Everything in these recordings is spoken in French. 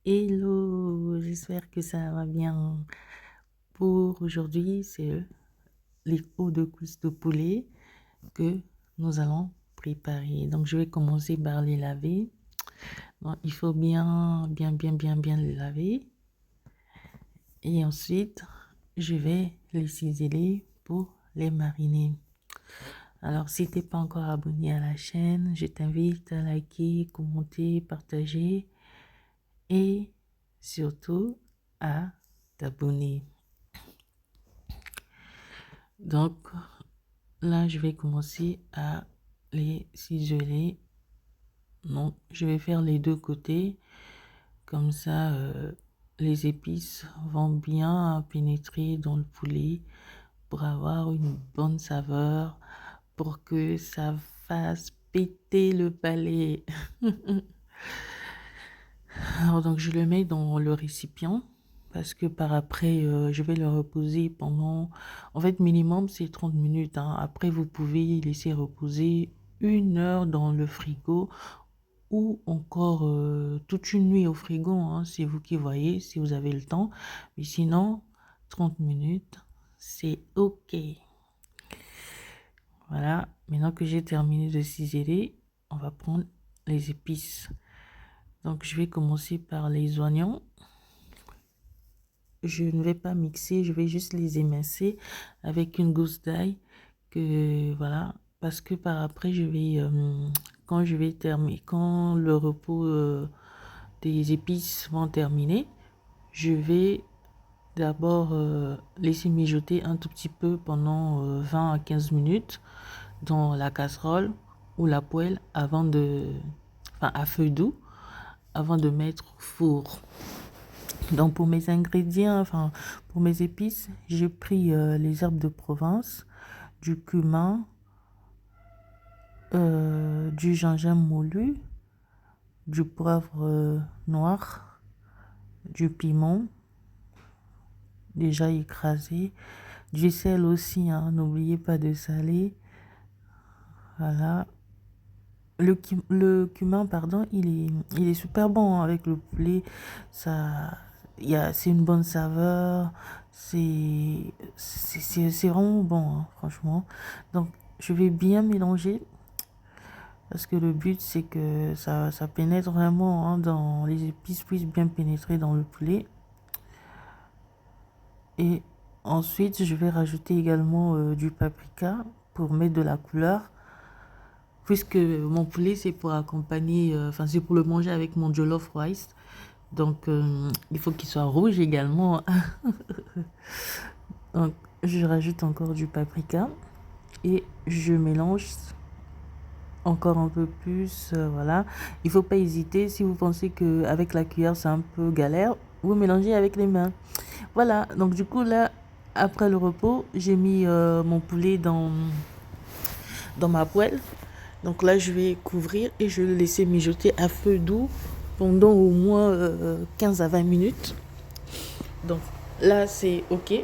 Hello, j'espère que ça va bien. Pour aujourd'hui, c'est les pots de cuisses de poulet que nous allons préparer. Donc, je vais commencer par les laver. Donc, il faut bien les laver. Et ensuite, je vais les ciseler pour les mariner. Alors, si tu n'es pas encore abonné à la chaîne, je t'invite à liker, commenter, partager et surtout à t'abonner. Donc là, je vais commencer à les ciseler. Donc, je vais faire les deux côtés. Comme ça, les épices vont bien pénétrer dans le poulet pour avoir une bonne saveur, pour que ça fasse péter le palais. Alors, donc, je le mets dans le récipient parce que par après, je vais le reposer pendant... En fait, minimum, c'est 30 minutes. Hein. Après, vous pouvez laisser reposer 1 heure dans le frigo ou encore toute une nuit au frigo. Hein. C'est vous qui voyez si vous avez le temps. Mais sinon, 30 minutes, c'est OK. Voilà. Maintenant que j'ai terminé de ciseler, on va prendre les épices. Donc, je vais commencer par les oignons. Je ne vais pas mixer, je vais juste les émincer avec une gousse d'ail que voilà, parce que par après je vais quand je vais terminer, quand le repos des épices vont terminer, je vais d'abord laisser mijoter un tout petit peu pendant 20 à 15 minutes dans la casserole ou la poêle avant de, enfin à feu doux, avant de mettre au four. Donc pour mes ingrédients, enfin pour mes épices, j'ai pris les herbes de Provence, du cumin, du gingembre moulu, du poivre noir, du piment déjà écrasé, du sel aussi, hein, n'oubliez pas de saler. Voilà. Le cumin, pardon, il est super bon hein, avec le poulet. Ça, c'est une bonne saveur. C'est vraiment bon, hein, franchement. Donc, je vais bien mélanger parce que le but, c'est que ça pénètre vraiment hein, dans les épices, puissent bien pénétrer dans le poulet. Et ensuite, je vais rajouter également du paprika pour mettre de la couleur. Puisque mon poulet, c'est pour accompagner, enfin, c'est pour le manger avec mon jollof rice. Donc, il faut qu'il soit rouge également. Donc, je rajoute encore du paprika et je mélange encore un peu plus. Voilà. Il ne faut pas hésiter. Si vous pensez qu'avec la cuillère, c'est un peu galère, vous mélangez avec les mains. Voilà. Donc, du coup, là, après le repos, j'ai mis mon poulet dans ma poêle. Donc là, je vais couvrir et je vais le laisser mijoter à feu doux pendant au moins 15 à 20 minutes. Donc là, c'est OK.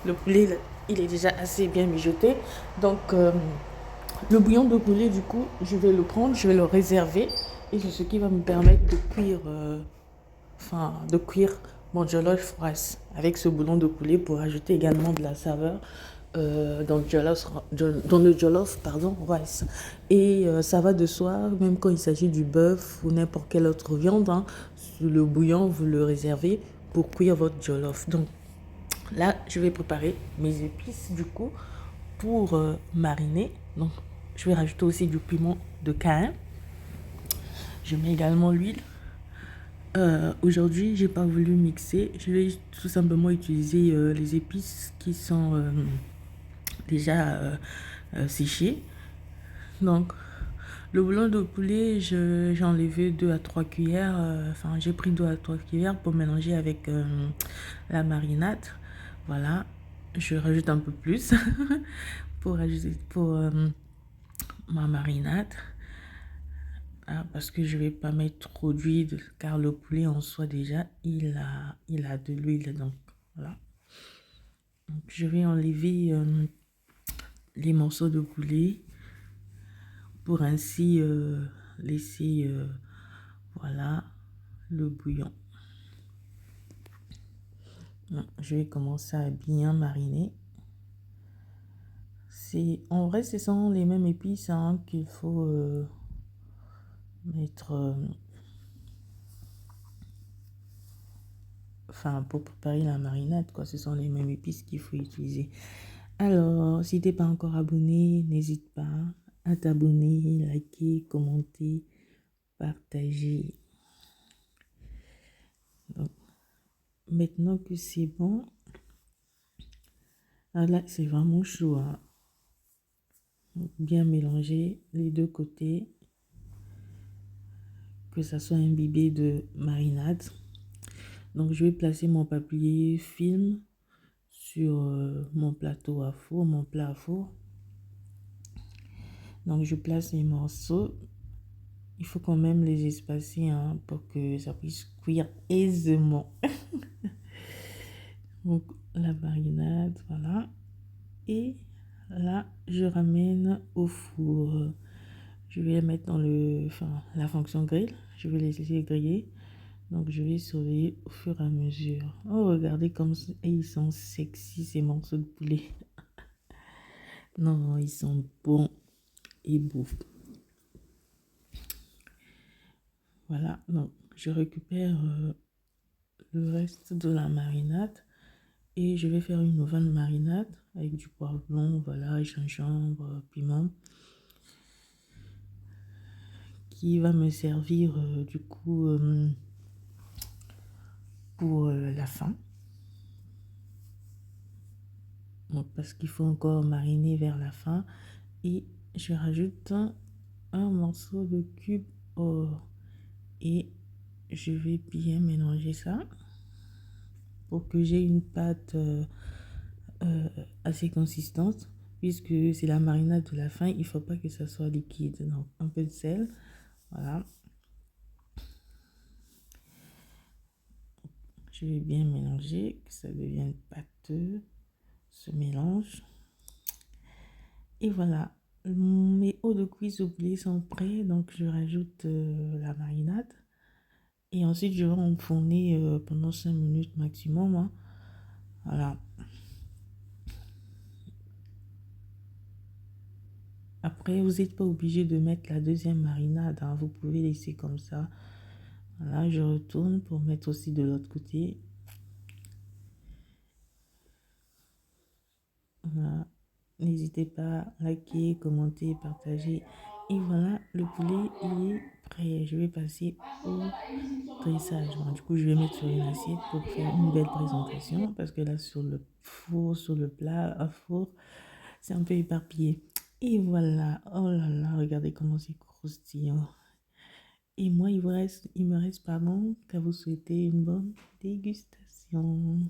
Le poulet, il est déjà assez bien mijoté. Donc, le bouillon de poulet, du coup, je vais le prendre, je vais le réserver. Et c'est ce qui va me permettre de cuire mon jollof rice avec ce bouillon de poulet pour ajouter également de la saveur dans le jollof rice. Et ça va de soi, même quand il s'agit du bœuf ou n'importe quelle autre viande, hein, le bouillon, vous le réservez pour cuire votre jollof. Donc là, je vais préparer mes épices du coup pour mariner. Donc je vais rajouter aussi du piment de Cayenne. Je mets également l'huile. Aujourd'hui, j'ai pas voulu mixer. Je vais tout simplement utiliser les épices qui sont déjà séchées. Donc, le bouillon de poulet, j'ai enlevé 2 à 3 cuillères. Enfin, j'ai pris 2 à 3 cuillères pour mélanger avec la marinade. Voilà. Je rajoute un peu plus pour ma marinade. Ah, parce que je vais pas mettre trop d'huile car le poulet en soi déjà il a de l'huile donc voilà. Donc, je vais enlever les morceaux de poulet pour ainsi laisser voilà le bouillon. Je vais commencer à bien mariner. En vrai, ce sont les mêmes épices hein, qu'il faut mettre, enfin, pour préparer la marinade, quoi. Ce sont les mêmes épices qu'il faut utiliser. Alors, si t'es pas encore abonné, n'hésite pas à t'abonner, liker, commenter, partager. Donc, maintenant que c'est bon, ah là, c'est vraiment chaud, hein. Donc, bien mélanger les deux côtés, que ça soit imbibé de marinade. Donc, je vais placer mon papier film sur mon plateau à four, mon plat à four. Donc, je place les morceaux. Il faut quand même les espacer hein, pour que ça puisse cuire aisément. Donc, la marinade, voilà. Et là, je ramène au four. Je vais les mettre dans la fonction grill. Je vais les laisser griller. Donc, je vais surveiller au fur et à mesure. Oh, regardez comme ils sont sexy, ces morceaux de poulet. Non, ils sont bons et beaux. Voilà, donc je récupère le reste de la marinade et je vais faire une nouvelle marinade avec du poivron, voilà, gingembre, piment qui va me servir du coup pour la fin. Donc, parce qu'il faut encore mariner vers la fin et je rajoute un morceau de cube or et je vais bien mélanger ça pour que j'ai une pâte assez consistante puisque c'est la marinade de la fin, il faut pas que ça soit liquide. Donc un peu de sel, voilà. Je vais bien mélanger, que ça devienne pâteux, ce mélange. Et voilà, mes eaux de cuisse au poulet sont prêts, donc je rajoute la marinade. Et ensuite, je vais enfourner pendant 5 minutes maximum, hein. Voilà. Après, vous n'êtes pas obligé de mettre la deuxième marinade, hein. Vous pouvez laisser comme ça. Voilà, je retourne pour mettre aussi de l'autre côté. Voilà. N'hésitez pas à liker, commenter, partager. Et voilà, le poulet, il est prêt. Je vais passer au dressage. Bon, du coup, je vais mettre sur une assiette pour faire une belle présentation. Parce que là, sur le four, sur le plat à four, c'est un peu éparpillé. Et voilà. Oh là là, regardez comment c'est croustillant. Et moi, il me reste, pardon, qu'à vous souhaiter une bonne dégustation.